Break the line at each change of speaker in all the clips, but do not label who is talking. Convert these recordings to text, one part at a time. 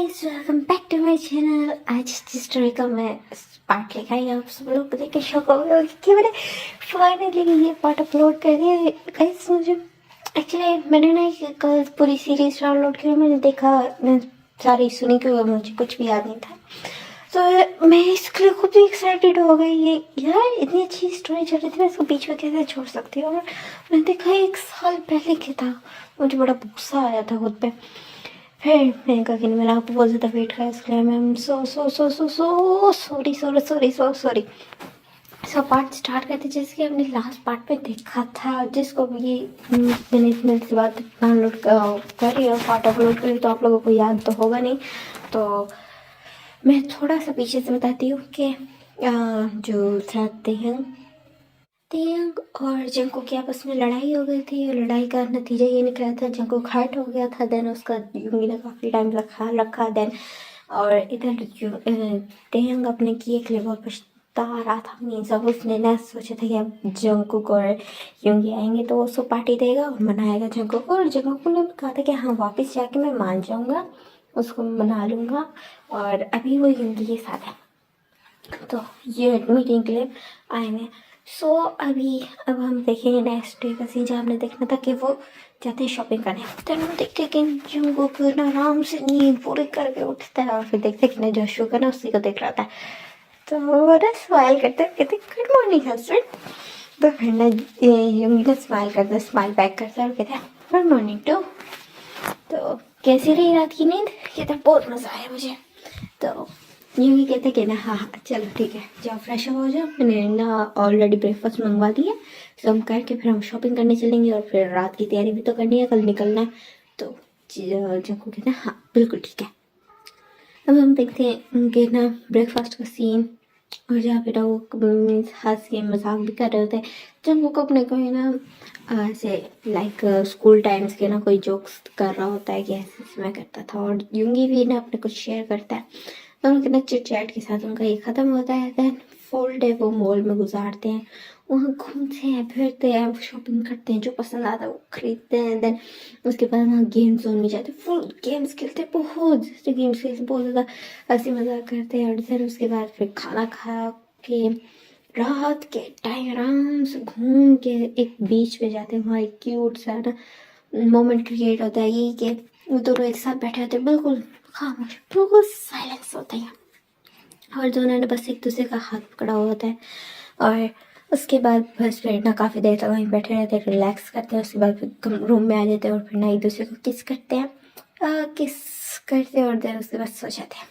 Guys, welcome back to my channel. आज की story का मैं पार्ट लेकर आई। आप सब लोग देख के शौक हो गए कि मैंने फाइनली ये पार्ट अपलोड कर दिया। गाइस मुझे एक्चुअली मैंने ना कल पूरी सीरीज डाउनलोड की, मैंने देखा, मैं सारी सुनी क्योंकि मुझे कुछ भी याद नहीं था। तो मैं इसके लिए खुद भी एक्साइटेड हो गई। ये यार इतनी अच्छी स्टोरी चल रही थी, मैं इसको बीच में कैसे छोड़ सकती हूँ। और मैंने देखा 1 साल पहले क्या था, मुझे बड़ा गुस्सा आया था खुद पे। फिर मैंने कहा कि मैंने आपको बहुत ज़्यादा वेट करा, इसके लिए ma'am sorry. So part start करते जैसे कि हमने लास्ट पार्ट में देखा था, जिसको भी ये मैंने इतने से बाद डाउनलोड करी और पार्ट अपलोड करी, तो आप लोगों को याद तो होगा नहीं। तो मैं थोड़ा सा पीछे से बताती हूँ कि जो चाहते हैं तेयंग और जंको की आपस में लड़ाई हो गई थी। और लड़ाई का नतीजा ये निकला था, जंको हर्ट हो गया था। देन उसका युंगी ने काफ़ी टाइम रखा देन। और इधर तेयंग अपने किए के लिए बहुत पछता रहा था। मीन्स अब उसने ना सोचा था कि अब जंकुक और युंगी आएंगे तो वो उसको पार्टी देगा और मनाएगा जंकुक को। और जंकुक ने कहा था कि हाँ वापस जाके मैं मान जाऊँगा, उसको मना लूँगा। और अभी वो युंगी के साथ है, तो ये मीटिंग के लिए आए हैं। सो अब हम देखेंगे नेक्स्ट डे का सीन, जहाँ हमने देखना था कि वो जाते हैं शॉपिंग करने। तो हम देखते हैं कि जंगकुक ना आराम से नींद पूरी करके उठता है, और फिर देखते हैं कि ना जोशु का ना उसी को देख रहा था। तो वो ना स्माइल करते कहते गुड मॉर्निंग हस्बैंड। तो फिर ना युंगी ना स्माइल करता, स्माइल बैक करता है और कहता है गुड मॉर्निंग टू। तो कैसी रही रात की नींद? कहता बहुत मज़ा आया मुझे। तो यूँ ही कहते कि ना हाँ चलो ठीक है, जाओ फ्रेश हो जाओ, मैंने ना ऑलरेडी ब्रेकफास्ट मंगवा दिया, सब करके फिर हम शॉपिंग करने चलेंगे। और फिर रात की तैयारी भी तो करनी है, कल निकलना है। तो जंको कहते हैं हाँ बिल्कुल ठीक है। अब हम देखते हैं उनके ना ब्रेकफास्ट का सीन, और जहाँ पे ना वो हंस के मजाक भी कर रहे होते हैं। जंको को अपने कोई ना ऐसे लाइक स्कूल टाइम्स के ना कोई जोक्स कर रहा होता है कि ऐसे ऐसे मैं करता था। और युंगी भी ना अपने कुछ शेयर करता है। तो उनके ना चिट चैट के साथ उनका ये ख़त्म होता है। देन फुल डे वो मॉल में गुजारते हैं, वहाँ घूमते हैं फिरते हैं, शॉपिंग करते हैं, जो पसंद आता है वो खरीदते हैं। देन उसके बाद वहाँ गेम जोन में जाते हैं, फुल गेम्स खेलते हैं, बहुत से गेम्स खेलते हैं, बहुत ज़्यादा हंसी मजाक करते हैं। और फिर उसके बाद फिर खाना खा के रात के टाइम आराम से घूम के एक बीच पे जाते हैं। वहाँ एक क्यूट सा ना मोमेंट क्रिएट होता है, ये कि वो दोनों एक साथ बैठे होते हैं, बिल्कुल खामोश, बिल्कुल साइलेंस होता है, और दोनों ने बस एक दूसरे का हाथ पकड़ा हुआ होता है। और उसके बाद बस फिर ना काफ़ी देर तक वहीं बैठे रहते हैं, रिलैक्स करते हैं। उसके बाद फिर रूम में आ जाते हैं और फिर ना एक दूसरे को किस करते हैं, किस करते हैं, और देर उसके बाद सो जाते हैं।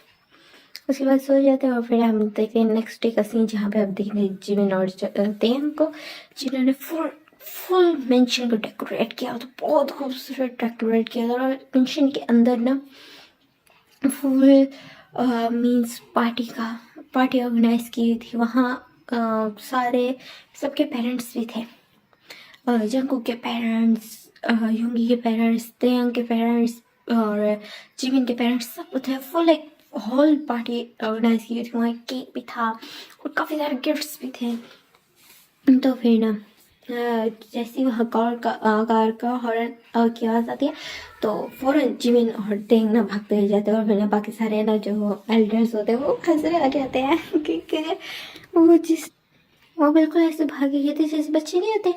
उसके बाद सो जाते हैं और फिर हम देखते हैं नेक्स्ट डे का सीन, जहाँ पे अब देखते जिमिन और तेयंग को, जिन्होंने फुल मेंशन को डेकोरेट किया तो बहुत खूबसूरत डेकोरेट किया था। और मेंशन के अंदर ना फुल मीन्स पार्टी ऑर्गेनाइज की थी। वहाँ सारे सबके पेरेंट्स भी थे, जंकुक के पेरेंट्स, युंगी के पेरेंट्स, तेयंग के पेरेंट्स और जिमिन के पेरेंट्स, सब थे। फुल एक हॉल पार्टी ऑर्गेनाइज की थी, वहाँ केक भी था और काफ़ी सारे गिफ्ट्स भी थे। तो फिर ना जैसे ही वहाँ कार का हॉर्न की आवाज़ आती है तो फ़ौरन जिमिन और तेंग ना भागते ही जाते हैं। और फिर ना बाकी सारे ना जो एल्डर्स होते हैं वो हंसने लग जाते हैं क्योंकि वो बिल्कुल ऐसे भागे गए थे जैसे बच्चे नहीं होते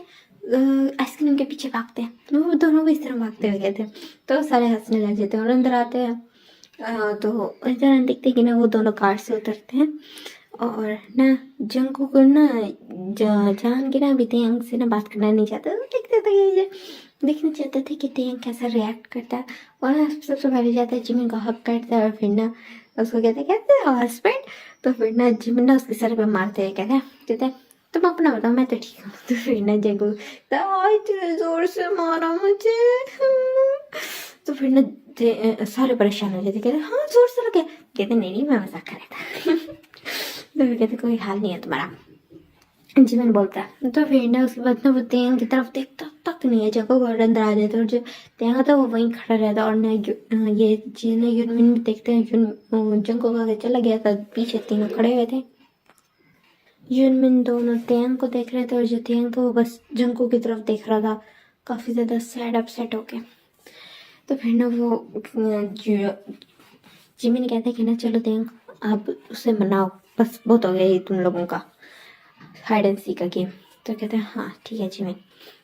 आइसक्रीम के पीछे भागते हैं, वो दोनों भी इस तरह भागते हुए गए थे। तो सारे हंसने लग जाते हैं और अंदर आते हैं। तो इधर देखते कि ना वो दोनों कार से उतरते हैं और ना जंकुक को ना जान के ना अभी तेयंग से ना बात करना नहीं चाहते, तो देखते थे ये देखना चाहते थे कि तेयंग कैसा रिएक्ट करता है। और सबसे पहले जाता है जिमिन को हक करता है और फिर ना उसको कहते हैं हस्बैंड। तो फिर ना जिमिन ना उसके सर पे मारते हुए कहते हैं तुम अपना बताओ मैं तो ठीक हूँ। तो फिर ना जंकुक इतने जोर से मारा मुझे। तो फिर ना सारे परेशान हो जाते, कहते हाँ जोर से लगे, कहते नहीं मैं मजाक कर रहा था। तो फिर कहते कोई हाल नहीं है तुम्हारा, जिमिन बोलता है। तो फिर ना उसके बाद ना वो तेयंग की तरफ देखता तक नहीं है, जगह और अंदर आ जाता है। और जो तेयंग था वो वहीं खड़ा रहता। और ना ये चीज ना युनमिन भी देखते हैं, जंको का चला गया था, पीछे तीनों खड़े हुए थे। युनमिन दोनों तेयंग को देख रहे थे और जो तेयंग था वो बस जंको की तरफ देख रहा था, काफ़ी ज़्यादा सैड अपसेट होके। तो फिर ना वो जिमिन कहता है कि ना चलो देंग आप उसे मनाओ, बस बहुत हो गया ये तुम लोगों का हाइड एंड सीक का गेम। तो कहते हैं हाँ ठीक है जिमिन।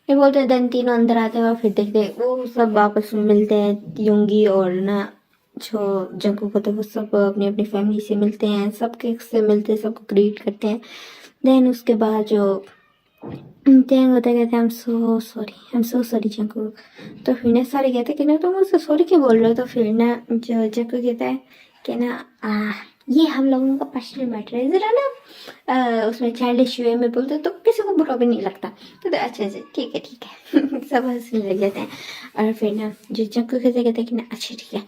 ये बोलते हैं, देन तीनों अंदर आते हैं और फिर देखते हैं वो सब आपस में मिलते हैं, योंगी और ना जो जंकुक होते हैं वो सब अपनी अपनी फैमिली से मिलते हैं, सबके से मिलते हैं, सबको ग्रीट करते हैं। देन उसके बाद जो टेंग होता है कहते हैं I am so sorry Jungkook. तो फिर ना सारे कहते हैं कि ना तुम मुझसे सॉरी क्यों बोल रहे हो। तो फिर ना जो जंकुक कहता है कि ना ये हम लोगों का पर्सनल मैटर है, जरा ना उसमें चाइल्डिश वे में बोलते तो किसी को बुरा भी नहीं लगता। तो अच्छा अच्छा ठीक है सब हंसने लग जाते हैं। और फिर ना जो जंकुक कहते हैं कि ना अच्छा ठीक है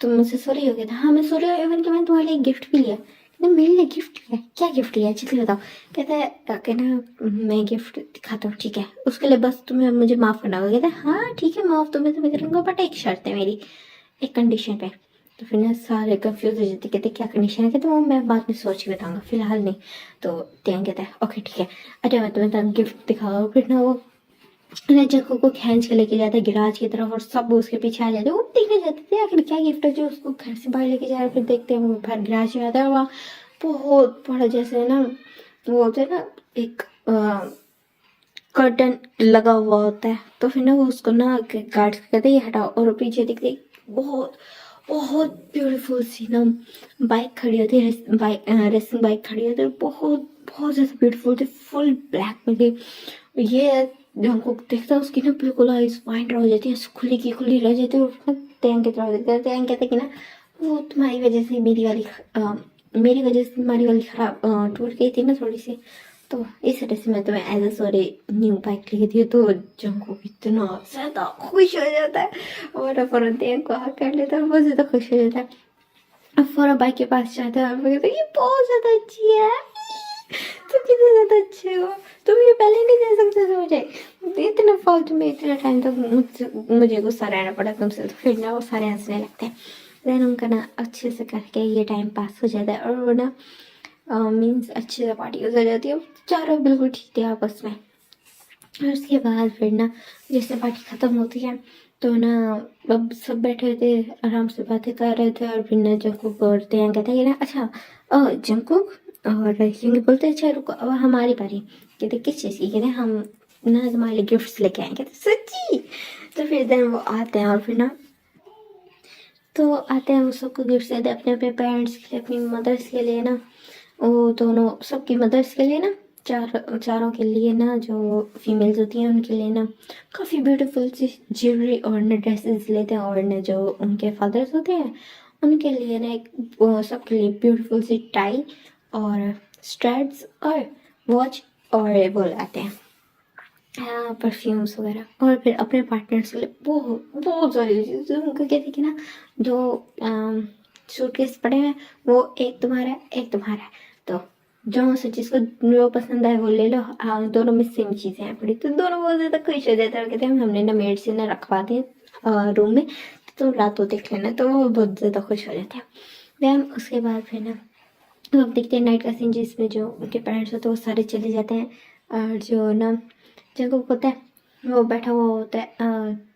तुम मुझसे सॉरी हो गया था। हाँ मैं सॉरी हो, इवन कि मैंने तुम्हारे लिए गिफ्ट भी लिया। कहते मेरे लिए गिफ्ट लिया, क्या गिफ्ट लिया जल्दी बताओ। कहता है कि ना मैं गिफ्ट दिखाता हूँ ठीक है, उसके लिए बस तुम्हें मुझे माफ़ करना होगा। कहता है हाँ ठीक है माफ़ तुम्हें करूँगा, बट एक शर्त है मेरी, एक कंडीशन पे। तो फिर ना सारे कंफ्यूज हो जाते, कहते क्या कंडीशन है। कहते वो मैं बाद में सोच के बताऊँगा, फिलहाल नहीं। तो टेंग कहता है ओके ठीक है, अच्छा मैं तुम्हें गिफ्ट दिखाऊँ। फिर ना वो जग्गू को खींच के लेके जाते गिराज की तरफ और सब उसके पीछे आ जाते। वो देखने जाते थे आखिर क्या गिफ्ट है जो उसको घर से बाहर लेके जा रहे। फिर देखते हैं वो बाहर गिराज में आता है और वहाँ बहुत बड़ा जैसे ना वो होता है ना एक कर्टन लगा हुआ होता है। तो फिर ना वो उसको ना गार्ड्स कहते हैं ये हटाओ, और पीछे दिखते बहुत बहुत ब्यूटीफुल सी ना बाइक खड़ी होती है, रेसिंग बाइक खड़ी होती है, बहुत बहुत ज़्यादा ब्यूटीफुल थी, फुल ब्लैक में थी। ये हमको देखता है उसकी ना बिल्कुल आइज वाइट हो जाती है, खुली की खुली रह जाती है। और टैंक की तरफ देखते हैं, टैंक कहते कि ना वो तुम्हारी वजह से मेरी वजह से तुम्हारी वाली खराब टूट गई थी ना थोड़ी सी, तो इस वजह से मैं तुम्हें as a sorry new bike लेके दी। तो जंको इतना ज़्यादा खुश हो जाता है और टैंक को हक कर लेता है, बहुत ज़्यादा खुश हो जाता है। अब फौरन बाइक के पास जाता है और वो कहता है ये बहुत ज़्यादा अच्छी है, तुम कितने ज़्यादा अच्छे हो, तुम ये पहले नहीं दे सकते थे मुझे, इतने फालतू में इतना टाइम तक मुझे गुस्सा रहना पड़ा तुमसे। तो फिर ना वो सारे हंसने लगते हैं। देन उनका ना अच्छे से करके ये टाइम पास हो जाता है और वो ना मीन्स अच्छे से पार्टी हो जाती है, चारों बिल्कुल ठीक थे आपस में। और उसके बाद फिर ना जैसे पार्टी ख़त्म होती है तो ना अब सब बैठे थे आराम से बातें कर रहे थे। और फिर ना जंकुक और तेयन कहते हैं कि ना अच्छा जंकुक और क्योंकि बोलते अच्छा रुको अब हमारी बारी। कहते किस चीज़ की। कहते हम ना तुम्हारे लिए गिफ्ट्स लेके आए। कहते सच्ची। तो फिर देन वो आते हैं और फिर ना तो आते हैं वो सबको गिफ्ट देते हैं, अपने अपने पेरेंट्स के लिए, अपनी मदर्स के लिए ना, वो दोनों सबकी मदर्स के लिए ना, चारों के लिए ना जो फीमेल्स होती हैं उनके लिए ना काफ़ी ब्यूटीफुल सी ज्वेलरी और ना ड्रेसेस लेते हैं। और ना जो उनके फादर्स होते हैं उनके लिए ना एक सबके लिए ब्यूटीफुल सी टाई और स्ट्रैप्स और वॉच और वो लाते हैं परफ्यूम्स वगैरह। और फिर अपने पार्टनर्स के लिए बहुत बहुत सारी चीज़ें उनको कहते कि ना जो सूटकेस पड़े हैं वो एक तुम्हारा है एक तुम्हारा है, तो जो से जिसको जो पसंद आए वो ले लो। दोनों में सेम चीज़ें हैं पड़ी, तो दोनों बहुत ज़्यादा खुश हो जाते हैं और कहते हैं हमने ना मेड से ना रखवा दी रूम में, तो तुम रात को देख लेना। तो वो बहुत ज़्यादा खुश हो जाते हैं। देन उसके बाद फिर ना तो अब देखते हैं नाइट का सीन जिसमें जो उनके पेरेंट्स होते हैं वो सारे चले जाते हैं और जो ना जंकुक होता है वो बैठा हुआ होता है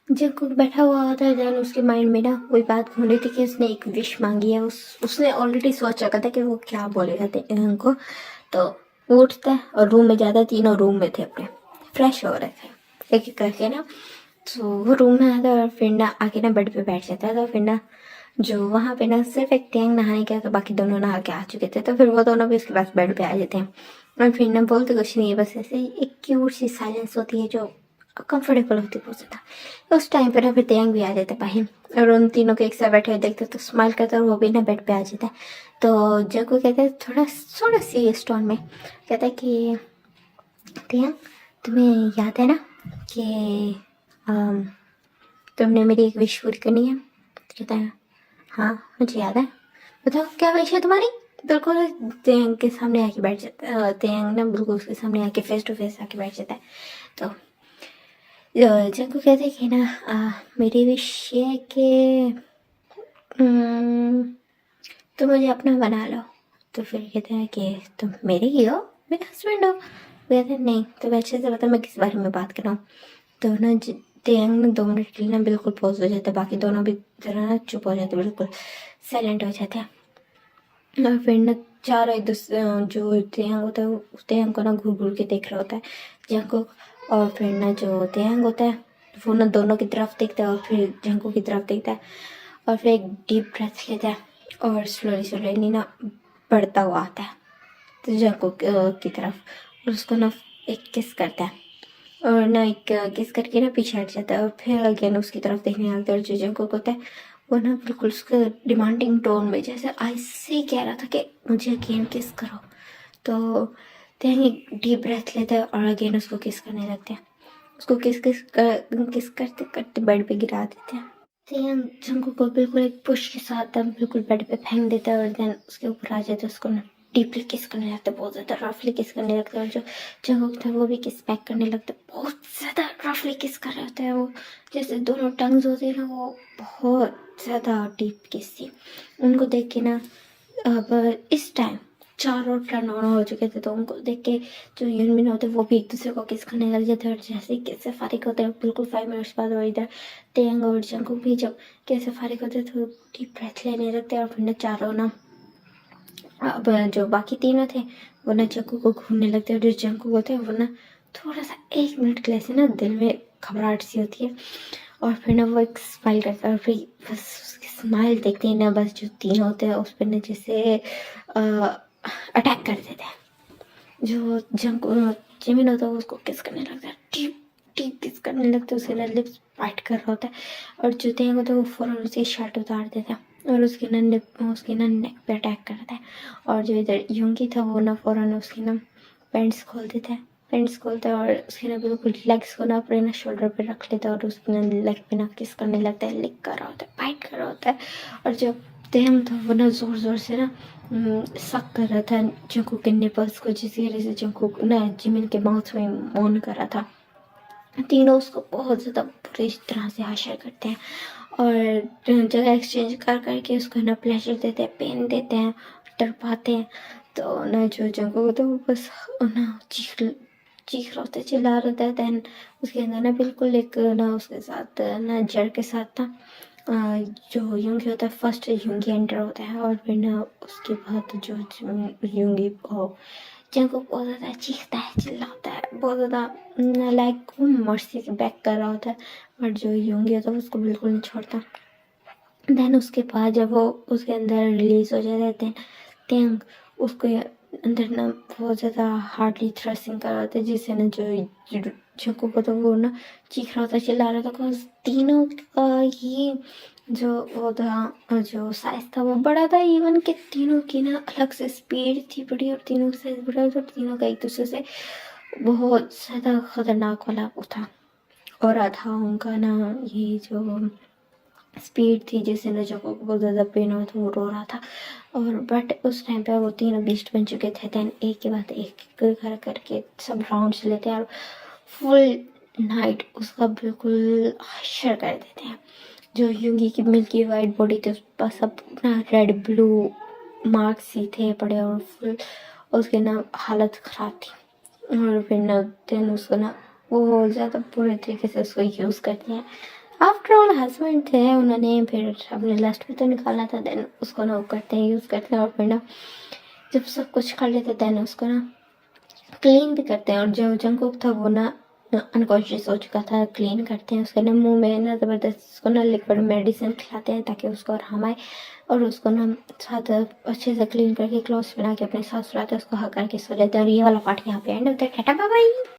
जंकुक बैठा हुआ होता है। देन उसके माइंड में ना वही बात घूम रही थी कि उसने एक विश मांगी है, उसने ऑलरेडी सोच रखा था कि वो क्या बोलेगा उनको। तो वो उठता है और रूम में जाता है, तीनों रूम में थे अपने फ्रेश हो रहे थे एक एक करके ना। तो वो रूम में आता है और फिर ना आके ना बेड पे बैठ जाता है। तो फिर ना जो वहाँ पे ना सिर्फ एक टैंग नहाने गया तो बाकी दोनों नहा के आ चुके थे। तो फिर वो दोनों भी उसके पास बेड पे आ जाते हैं और फिर ना बोलते कुछ नहीं है, बस ऐसे ही एक क्यूट सी साइलेंस होती है जो कंफर्टेबल होती है बहुत ज़्यादा। उस टाइम पर ना फिर टैंग भी आ जाता है बाहर और उन तीनों के एक साथ बैठे हुए देखते तो स्माइल करता है और वो भी ना बेड पे आ जाता है। तो जग्गू कहते हैं थोड़ा थोड़ा सीरियस टोन में कहता है कि टैंग तुम्हें याद है ना कि तुमने मेरी एक विश पूरी करनी है। कहता है हाँ मुझे याद है, बताओ क्या विश है तुम्हारी। बिल्कुल तेंग के सामने आके बैठ जाता है, तेंग ना बिल्कुल उसके सामने आके फेस टू फेस आके बैठ जाता है। तो जंकू कहते हैं कि ना मेरी विश ये है कि तुम मुझे अपना बना लो। तो फिर कहते हैं कि तुम मेरे ही हो, मेरे हस्बैंड हो। कहते हैं नहीं, तो अच्छे से बता मैं किस बारे में बात कर रहा हूँ। तो ना तेयंग ना 2 मिनट के लिए ना बिल्कुल पॉज हो जाता है, बाकी दोनों भी जरा ना चुप हो जाते हैं, बिल्कुल साइलेंट हो जाते हैं। और फिर ना चारों एक दूसरे जो तेयंग होता है वो तेयंग को ना घूर घूर के देख रहा होता है जंकुक। और फिर ना जो तेयंग होता है वो ना दोनों की तरफ देखता है और फिर जंकुक की तरफ देखता है और फिर एक डीप ब्रेथ लेता है और स्लोली स्लोली ना बढ़ता हुआ आता है तो जंकुक की तरफ और उसको ना एक किस करता है और ना एक किस करके ना पीछे हट जाता है और फिर अगेन उसकी तरफ देखने लगता है और जो जंकुक होता है वो ना बिल्कुल उसका डिमांडिंग टोन में जैसे ऐसे ही कह रहा था कि मुझे अगेन किस करो। तो तेयंग एक डीप ब्रेथ लेता है और अगेन उसको किस करने लगते हैं, उसको किस करते करते बेड पे गिरा देते हैं। तेयंग जंकुक को बिल्कुल एक पुश के साथ बिल्कुल बेड पे फेंक देता है और देन उसके ऊपर आ जाता है, उसको ना डीपली किस करने लगता है, बहुत ज़्यादा रफली किस करने लगता है और जो जंकुक था वो भी किस बैक करने लगता है, बहुत ज़्यादा रफली किस कर रहे होते हैं वो, जैसे दोनों टंग्स होते हैं ना वो बहुत ज़्यादा डीप किस थी। उनको देख के ना अब इस टाइम चारों टर्न ऑन हो चुके थे तो उनको देख के जो यूनमिन होते हैं वो भी एक दूसरे को किस करने लग जाते हैं और जैसे ही किस से फारिग होते हैं बिल्कुल 5 मिनट्स बाद और इधर तेयंग और जंकुक भी जब किस से फारिग होते हैं तो डीप ब्रेथ लेने लगते हैं और फिर ना चारों ना अब जो बाकी तीनों थे वो ना जंकुक को घूरने लगते हैं और जो जंकुक होते हैं वो ना थोड़ा सा 1 मिनट के लिए से ना दिल में घबराहट सी होती है और फिर ना वो एक स्माइल करता है और फिर बस उसकी स्माइल देखते ही ना बस जो तीनों होते हैं उस पर ना जैसे अटैक कर देते हैं। जो जिमिन होता है वो उसको किस करने लगता है, डीप डीप किस करने लगता है, उसके ना लिप्स बाइट कर रहा होता है और जो तेंग होता है वो फौरन उसकी शर्ट उतार देता है और उसके ना नेक पे अटैक करता है और जो इधर युंगी था वो ना फौरन उसकी ना पैंट्स खोल देता है, पैंट्स खोलता है और उसके ना बिल्कुल लेग्स को ना अपने ना शोल्डर पे रख लेता है और उसके ना लेग पे ना किस करने लगता है, लिक कर रहा होता है, बाइट कर रहा होता है और जो तेंग था वो ना जोर जोर से ना सक कर रहा था जंकुक के निपल्स को, जिसकी वजह से जंकुक ना जिमिन के माउथ में मोन कर रहा था। तीनों उसको बहुत ज़्यादा बुरी तरह से हाशिर करते हैं और जगह एक्सचेंज कर करके उसको ना प्लेजर देते हैं, पेन देते हैं, डरपाते हैं। तो ना जो जंकुक होता है वो बस ना चीख रहा होता है, चिल्ला रहा होता है। देन उसके अंदर ना बिल्कुल एक ना उसके साथ ना जड़ के साथ ना जो युंगी होता है फर्स्ट युंगी एंटर होता है और फिर ना उसके बाद जो युंगी जंकुक बहुत ज़्यादा चीखता है, चिल्लाता है, बहुत ज़्यादा लाइक वो मर्सी से बैक कर रहा होता है और जो युंगी होता है उसको बिल्कुल नहीं छोड़ता। देन उसके बाद जब वो उसके अंदर रिलीज हो जाता है देन तेंग उसको अंदर ना बहुत ज़्यादा हार्डली थ्रस्टिंग कर रहा होता है, जिससे ना जो जंकुक को तो वो ना चीख रहा था, चिल्ला रहा था, बिकॉज तीनों का ही जो वो था जो साइज था वो बड़ा था, इवन कि तीनों की ना अलग से स्पीड थी बड़ी और तीनों का साइज बड़ा था, तीनों का एक दूसरे से बहुत ज़्यादा खतरनाक वाला वो था और आधा उनका ना ये जो स्पीड थी जिससे ना जंकुक को बहुत ज़्यादा पेन हो रहा था, वो रो रहा था और बट उस टाइम पे वो तीनों बीस्ट बन चुके थे। देन एक के बाद एक कर करके सब राउंड्स लेते हैं और फुल नाइट उसका बिल्कुल हशर कर देते हैं। जो युंगी की मिल्की वाइट बॉडी थी उस पर सब ना रेड ब्लू मार्क्स ही थे पड़े और फुल उसकी ना हालत ख़राब थी और फिर ना देन उसको ना वो ज़्यादा बुरे तरीके से उसको यूज़ करते हैं। आफ्टर ऑल हस्बैंड थे उन्होंने फिर अपने लास्ट में तो निकालना था, देन उसको ना वो करते हैं यूज़ करते हैं और फिर ना जब सब कुछ कर लेते देन उसको ना क्लीन भी करते हैं और जो जंकुक था वो ना अनकॉन्शियस हो चुका था, क्लीन करते हैं उसके ना मुंह में ना ज़बरदस्त उसको ना लिक्विड मेडिसिन खिलाते हैं ताकि उसको आराम आए और उसको ना साथ अच्छे से क्लीन करके क्लोथ्स बना के अपने साथ सुलाते हैं, उसको हक करके सो लेते हैं और ये वाला पार्ट यहाँ पे एंड होता है। Tata bye bye.